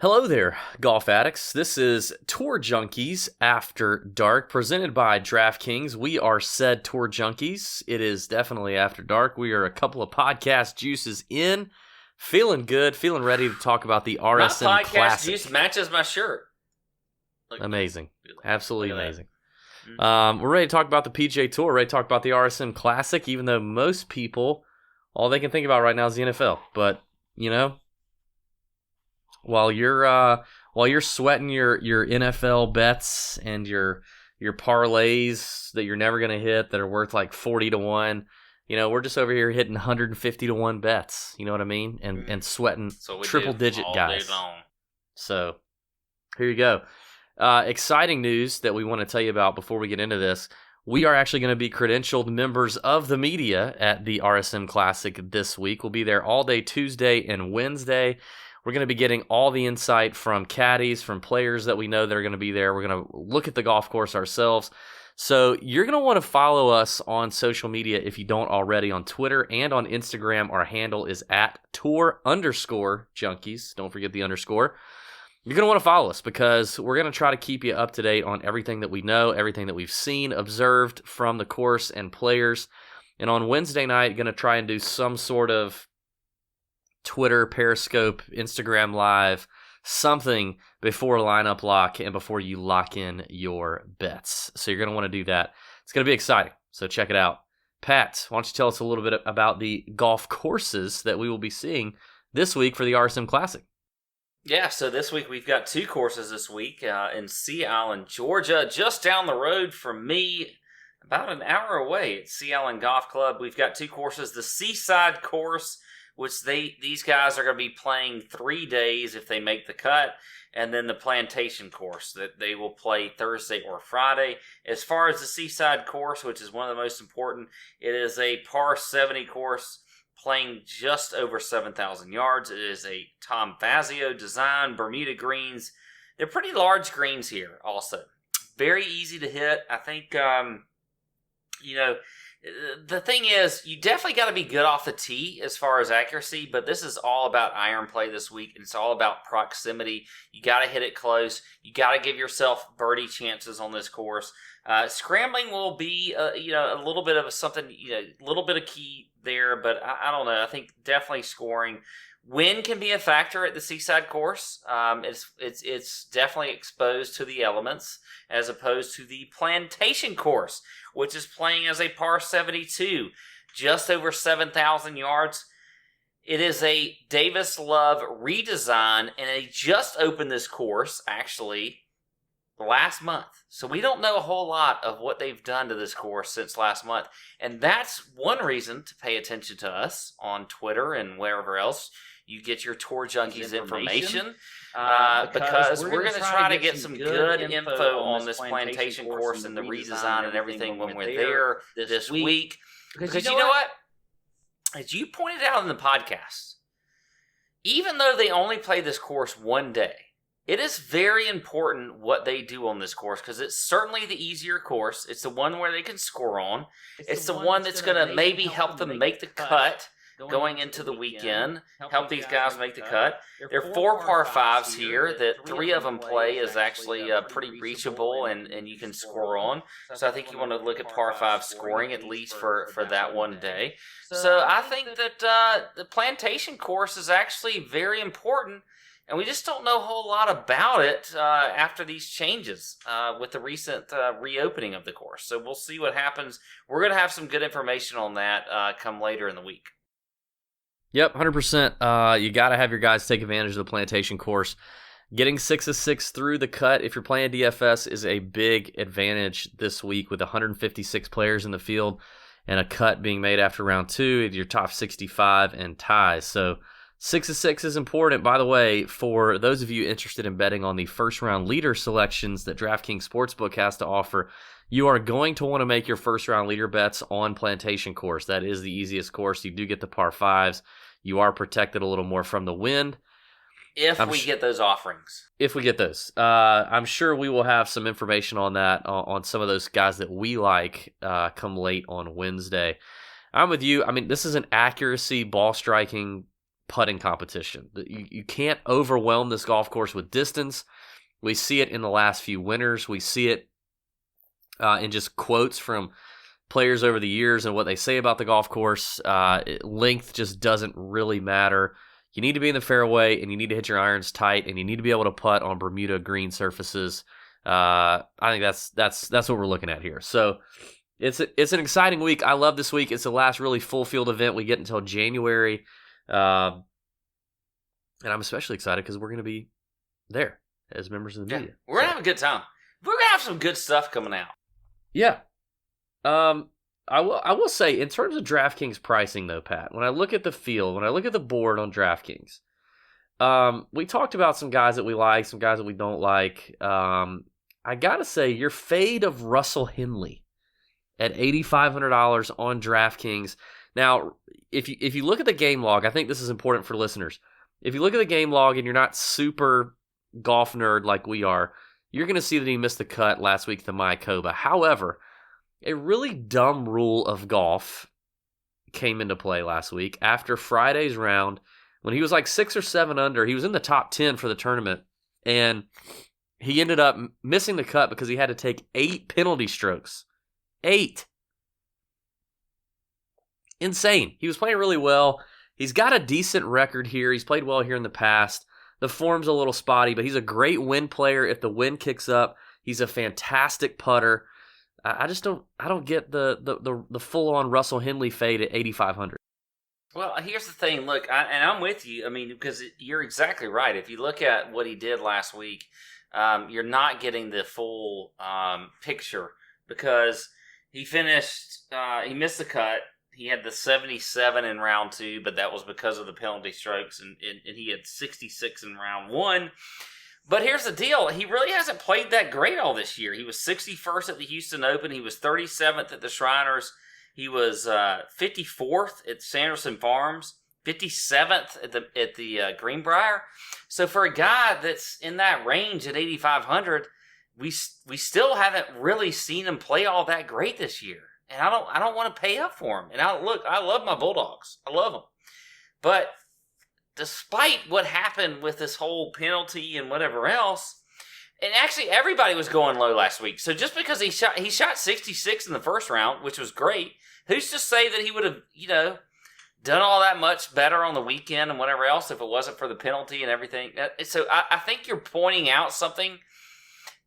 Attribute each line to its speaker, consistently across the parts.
Speaker 1: Hello there, golf addicts. This is Tour Junkies After Dark, presented by DraftKings. We are said Tour Junkies. It is definitely after dark. We are a couple of podcast juices in, feeling good, feeling ready to talk about the RSM
Speaker 2: my podcast
Speaker 1: Classic.
Speaker 2: juice matches my shirt.
Speaker 1: Amazing. Absolutely amazing.
Speaker 2: Mm-hmm.
Speaker 1: We're ready to talk about the PGA Tour, ready to talk about the RSM Classic, even though most people, all they can think about right now is the NFL. But, you know, while you're sweating your NFL bets and your parlays that you're never going to hit that are worth like 40 to 1, you know, we're just over here hitting 150 to 1 bets, you know what I mean? And sweating triple digit guys.
Speaker 2: Day long.
Speaker 1: So, here you go. Exciting news that we want to tell you about before we get into this. We are actually going to be credentialed members of the media at the RSM Classic this week. We'll be there all day Tuesday and Wednesday. We're going to be getting all the insight from caddies, from players that we know that are going to be there. We're going to look at the golf course ourselves. So you're going to want to follow us on social media if you don't already, on Twitter and on Instagram. Our handle is at Tour_Junkies. Don't forget the underscore. You're going to want to follow us because we're going to try to keep you up to date on everything that we know, everything that we've seen, observed from the course and players. And on Wednesday night, going to try and do some sort of Twitter, Periscope, Instagram Live, something before lineup lock and before you lock in your bets. So you're going to want to do that. It's going to be exciting. So check it out. Pat, why don't you tell us a little bit about the golf courses that we will be seeing this week for the RSM Classic?
Speaker 2: Yeah, so this week we've got 2 courses this week in Sea Island, Georgia, just down the road from me, about an hour away at Sea Island Golf Club. We've got 2 courses, the Seaside course, which these guys are going to be playing 3 days if they make the cut, and then the Plantation course that they will play Thursday or Friday. As far as the Seaside course, which is one of the most important, it is a par 70 course playing just over 7,000 yards. It is a Tom Fazio design, Bermuda greens. They're pretty large greens here also. Very easy to hit. I think, the thing is, you definitely got to be good off the tee as far as accuracy, but this is all about iron play this week, and it's all about proximity. You got to hit it close. You got to give yourself birdie chances on this course. Scrambling will be, a little bit of something, a little bit of key there, but I don't know. I think definitely scoring. Wind can be a factor at the Seaside course. It's definitely exposed to the elements as opposed to the Plantation course, which is playing as a par 72, just over 7,000 yards. It is a Davis Love redesign, and they just opened this course, actually, last month. So we don't know a whole lot of what they've done to this course since last month. And that's one reason to pay attention to us on Twitter and wherever else you get your Tour Junkies information. Because we're going to try to get some good info on this Plantation course and the redesign and everything when we're there this week. Because you know what? As you pointed out in the podcast, even though they only play this course one day, it is very important what they do on this course because it's certainly the easier course. It's the one where they can score on. It's the one that's going to maybe help them make the cut going into the weekend, help these guys make the cut. There are 4 par 5s here that 3 of them play is actually pretty reachable and you can score on. So I think you want to look at par 5 scoring at least for that one day. So I think that the Plantation course is actually very important. And we just don't know a whole lot about it after these changes with the recent reopening of the course. So we'll see what happens. We're going to have some good information on that come later in the week.
Speaker 1: Yep, 100%. You got to have your guys take advantage of the Plantation course. Getting 6 of 6 through the cut, if you're playing DFS, is a big advantage this week with 156 players in the field and a cut being made after round 2, your top 65 and ties. So 6 of 6 is important, by the way, for those of you interested in betting on the first-round leader selections that DraftKings Sportsbook has to offer. You are going to want to make your first-round leader bets on Plantation course. That is the easiest course. You do get the par 5s. You are protected a little more from the wind.
Speaker 2: If we get those offerings.
Speaker 1: If we get those. I'm sure we will have some information on that, on some of those guys that we like come late on Wednesday. I'm with you. I mean, this is an accuracy, ball striking putting competition. You can't overwhelm this golf course with distance. We see it in the last few winters. We see it in just quotes from players over the years and what they say about the golf course. Length just doesn't really matter. You need to be in the fairway, and you need to hit your irons tight, and you need to be able to putt on Bermuda green surfaces. I think that's what we're looking at here. So it's an exciting week. I love this week. It's the last really full field event we get until January, and I'm especially excited because we're going to be there as members of the media.
Speaker 2: We're going to have a good time. We're going to have some good stuff coming out.
Speaker 1: Yeah. I will say, in terms of DraftKings pricing, though, Pat, when I look at the field, when I look at the board on DraftKings, we talked about some guys that we like, some guys that we don't like. I got to say, your fade of Russell Henley at $8,500 on DraftKings. Now, if you look at the game log, I think this is important for listeners. If you look at the game log and you're not super golf nerd like we are, you're going to see that he missed the cut last week at the Mayakoba. However, a really dumb rule of golf came into play last week after Friday's round when he was like 6 or 7 under. He was in the top 10 for the tournament, and he ended up missing the cut because he had to take 8 penalty strokes. 8. Insane. He was playing really well. He's got a decent record here. He's played well here in the past. The form's a little spotty, but he's a great wind player if the wind kicks up. He's a fantastic putter. I don't get the full-on Russell Henley fade at 8,500.
Speaker 2: Well, here's the thing. Look, I'm with you. I mean, because you're exactly right. If you look at what he did last week, you're not getting the full picture because he finished, he missed the cut. He had the 77 in round 2, but that was because of the penalty strokes, and he had 66 in round 1. But here's the deal. He really hasn't played that great all this year. He was 61st at the Houston Open. He was 37th at the Shriners. He was 54th at Sanderson Farms, 57th at the Greenbrier. So for a guy that's in that range at 8,500, we still haven't really seen him play all that great this year. And I don't want to pay up for him. And I love my Bulldogs. I love them. But despite what happened with this whole penalty and whatever else, and actually everybody was going low last week. So just because he shot 66 in the first round, which was great, who's to say that he would have, done all that much better on the weekend and whatever else if it wasn't for the penalty and everything? So I think you're pointing out something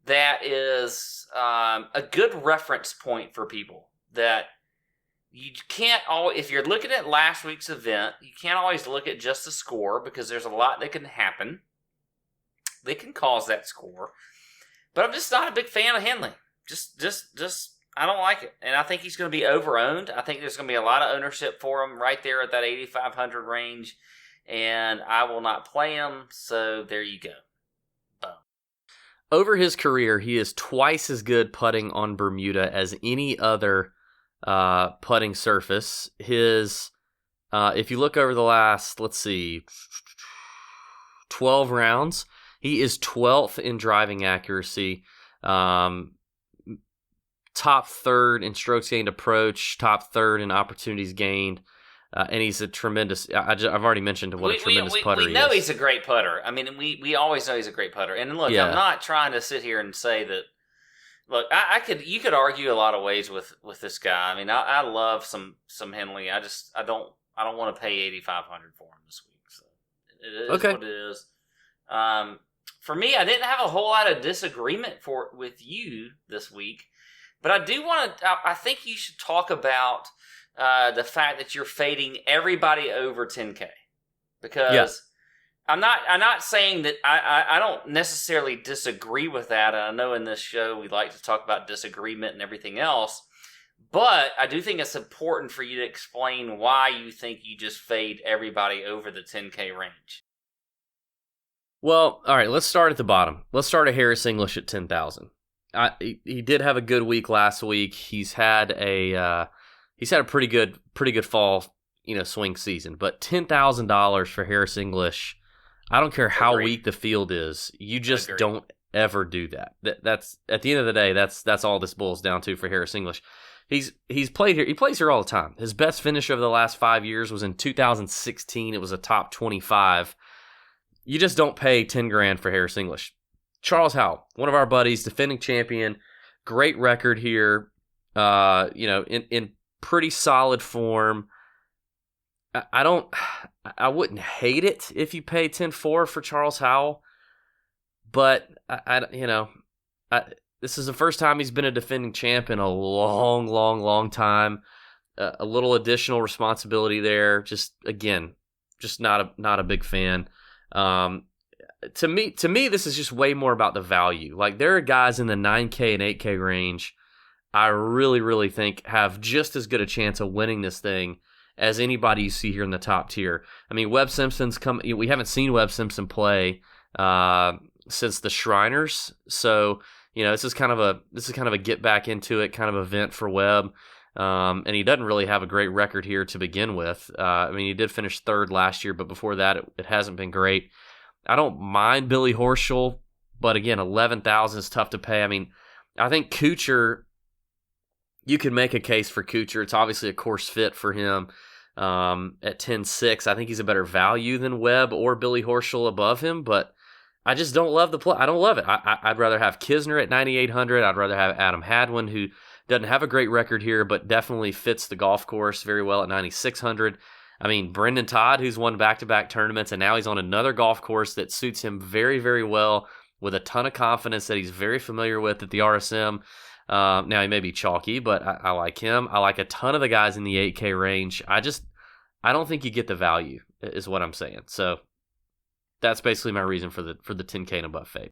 Speaker 2: that is a good reference point for people, that you can't always, if you're looking at last week's event, you can't always look at just the score because there's a lot that can happen. They can cause that score. But I'm just not a big fan of Henley. Just I don't like it. And I think he's going to be over-owned. I think there's going to be a lot of ownership for him right there at that 8,500 range. And I will not play him. So there you go. Boom.
Speaker 1: Over his career, he is twice as good putting on Bermuda as any other putting surface. His, if you look over the last, 12 rounds, he is 12th in driving accuracy, top third in strokes gained approach, top third in opportunities gained, and he's a tremendous, I've already mentioned what a tremendous putter he is.
Speaker 2: We know he's a great putter. I mean, we always know he's a great putter. And look, yeah. I'm not trying to sit here and say that. Look, you could argue a lot of ways with this guy. I mean, I love some Henley. I don't want to pay 8,500 for him this week. So it is what it is. For me, I didn't have a whole lot of disagreement with you this week, but I do want to. I think you should talk about the fact that you're fading everybody over 10K because. Yeah. I'm not saying that I don't necessarily disagree with that. I know in this show we like to talk about disagreement and everything else, but I do think it's important for you to explain why you think you just fade everybody over the 10K range.
Speaker 1: Well, all right, let's start at the bottom. Let's start at Harris English at 10,000. He did have a good week last week. He's had a pretty good fall, swing season, but $10,000 for Harris English. I don't care how weak the field is. You just don't ever do that. That's at the end of the day. That's all this boils down to for Harris English. He's played here. He plays here all the time. His best finish over the last 5 years was in 2016. It was a top 25. You just don't pay 10 grand for Harris English. Charles Howell, one of our buddies, defending champion, great record here. In pretty solid form. I wouldn't hate it if you pay 10-4 for Charles Howell, but this is the first time he's been a defending champ in a long, long, long time. A little additional responsibility there. Just not a big fan. To me, this is just way more about the value. Like, there are guys in the 9K and 8K range I really, really think have just as good a chance of winning this thing as anybody you see here in the top tier. I mean, Webb Simpson's we haven't seen Webb Simpson play since the Shriners, so this is kind of a get back into it kind of event for Webb. And he doesn't really have a great record here to begin with. I mean, he did finish third last year, but before that, it hasn't been great. I don't mind Billy Horschel, but again, $11,000 is tough to pay. I mean, I think Kuchar, you could make a case for Kuchar. It's obviously a course fit for him at 10-6. I think he's a better value than Webb or Billy Horschel above him, but I just don't love the play. I don't love it. I'd rather have Kisner at 9,800. I'd rather have Adam Hadwin, who doesn't have a great record here, but definitely fits the golf course very well at 9,600. I mean, Brendan Todd, who's won back-to-back tournaments, and now he's on another golf course that suits him very, very well with a ton of confidence that he's very familiar with at the RSM. Now, he may be chalky, but I like him. I like a ton of the guys in the 8K range. I don't think you get the value, is what I'm saying. So that's basically my reason for the 10K and above fade.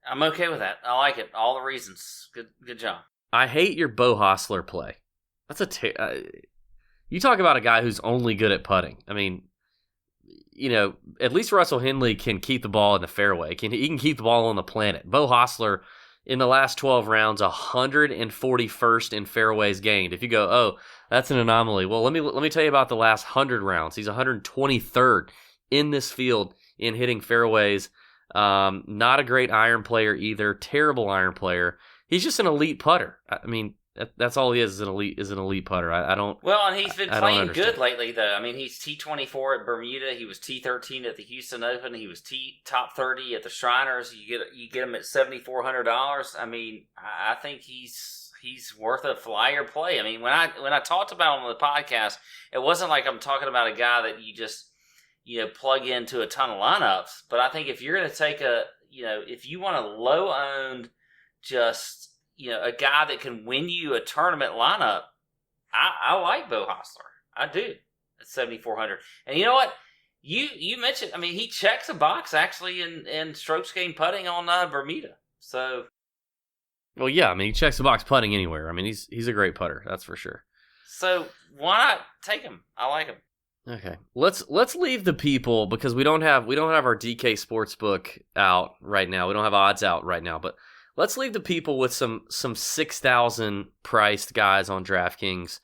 Speaker 2: I'm okay with that. I like it. All the reasons. Good job.
Speaker 1: I hate your Bo Hostler play. That's you talk about a guy who's only good at putting. I mean, at least Russell Henley can keep the ball in the fairway. He can keep the ball on the planet. Bo Hostler, in the last 12 rounds, 141st in fairways gained. If you go, oh, that's an anomaly. Well, let me tell you about the last 100 rounds. He's 123rd in this field in hitting fairways. Not a great iron player either. Terrible iron player. He's just an elite putter. I mean, that's all he is an elite putter. I don't.
Speaker 2: Well, and he's been playing good lately, though. I mean, he's T24 at Bermuda. He was T13 at the Houston Open. He was top 30 at the Shriners. You get him at $7,400. I mean, I think he's worth a flyer play. I mean, when I talked about him on the podcast, it wasn't like I'm talking about a guy that you just plug into a ton of lineups. But I think if you're going to take if you want a low owned, just a guy that can win you a tournament lineup, I like Bo Hostler. I do at 7,400. And you know what? You mentioned. I mean, he checks a box actually in strokes gained putting on Bermuda. So,
Speaker 1: well, yeah. I mean, he checks the box putting anywhere. I mean, he's a great putter. That's for sure.
Speaker 2: So why not take him? I like him.
Speaker 1: Okay, let's leave the people, because we don't have our DK Sportsbook out right now. We don't have odds out right now, but let's leave the people with some 6,000 priced guys on DraftKings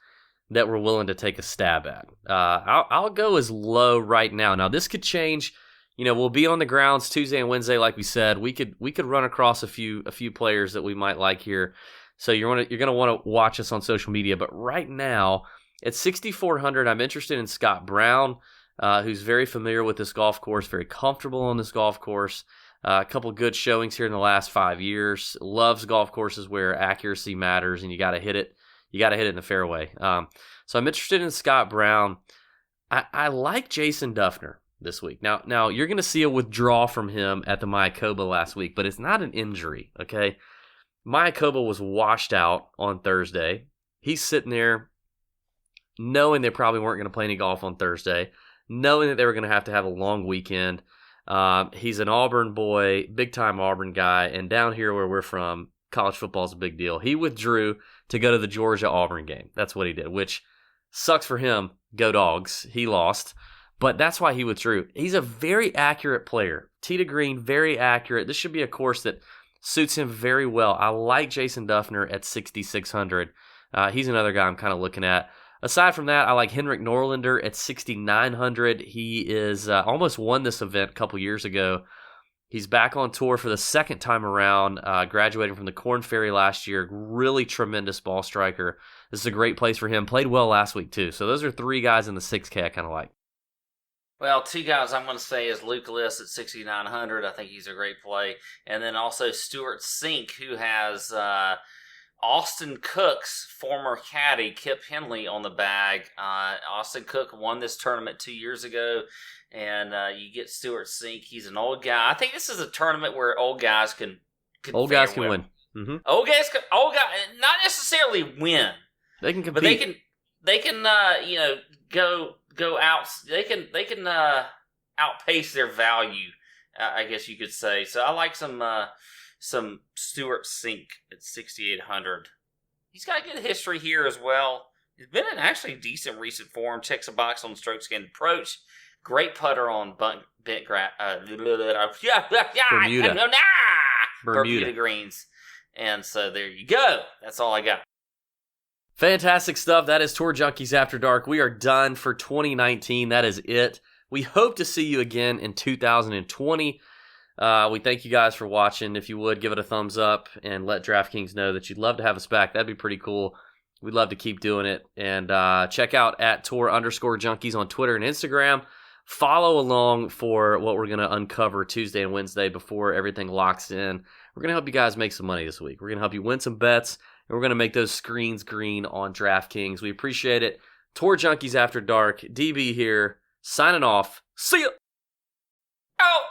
Speaker 1: that we're willing to take a stab at. I'll go as low right now. Now, this could change. We'll be on the grounds Tuesday and Wednesday, like we said. We could run across a few players that we might like here. So you're gonna want to watch us on social media. But right now, at 6,400, I'm interested in Scott Brown, who's very familiar with this golf course, very comfortable on this golf course. A couple good showings here in the last 5 years. Loves golf courses where accuracy matters, and you got to hit it. You got to hit it in the fairway. So I'm interested in Scott Brown. I like Jason Duffner this week. Now you're going to see a withdrawal from him at the Mayakoba last week, but it's not an injury. Okay, Mayakoba was washed out on Thursday. He's sitting there, knowing they probably weren't going to play any golf on Thursday, knowing that they were going to have a long weekend. He's an Auburn boy, big-time Auburn guy, and down here where we're from, college football is a big deal. He withdrew to go to the Georgia-Auburn game. That's what he did, which sucks for him. Go Dogs. He lost, but that's why he withdrew. He's a very accurate player. Tee to green, very accurate. This should be a course that suits him very well. I like Jason Duffner at 6,600. He's another guy I'm kind of looking at. Aside from that, I like Henrik Norlander at 6,900. He is almost won this event a couple years ago He's back on tour for the second time around, graduating from the Korn Ferry last year. Really tremendous ball striker. This is a great place for him. Played well last week, too. So those are 3 guys in the 6K I kind of like.
Speaker 2: Well, 2 guys I'm going to say is Luke List at 6,900. I think he's a great play. And then also Stewart Cink, who has Austin Cook's former caddy, Kip Henley, on the bag. Austin Cook won this tournament 2 years ago. And you get Stewart Cink. He's an old guy. I think this is a tournament where old guys can
Speaker 1: win. Mm-hmm.
Speaker 2: Old guys, not necessarily win.
Speaker 1: They can compete.
Speaker 2: But they can go out. They can outpace their value. I guess you could say. So I like some Stewart Cink at 6,800. He's got a good history here as well. He's been in actually decent recent form. Checks a box on stroke gained approach. Great putter on Bermuda greens. And so there you go. That's all I got.
Speaker 1: Fantastic stuff. That is Tour Junkies After Dark. We are done for 2019. That is it. We hope to see you again in 2020. We thank you guys for watching. If you would, give it a thumbs up and let DraftKings know that you'd love to have us back. That'd be pretty cool. We'd love to keep doing it. And check out at Tour_Junkies on Twitter and Instagram. Follow along for what we're going to uncover Tuesday and Wednesday before everything locks in. We're going to help you guys make some money this week. We're going to help you win some bets, and we're going to make those screens green on DraftKings. We appreciate it. Tour Junkies After Dark. DB here, signing off. See ya!
Speaker 2: Out!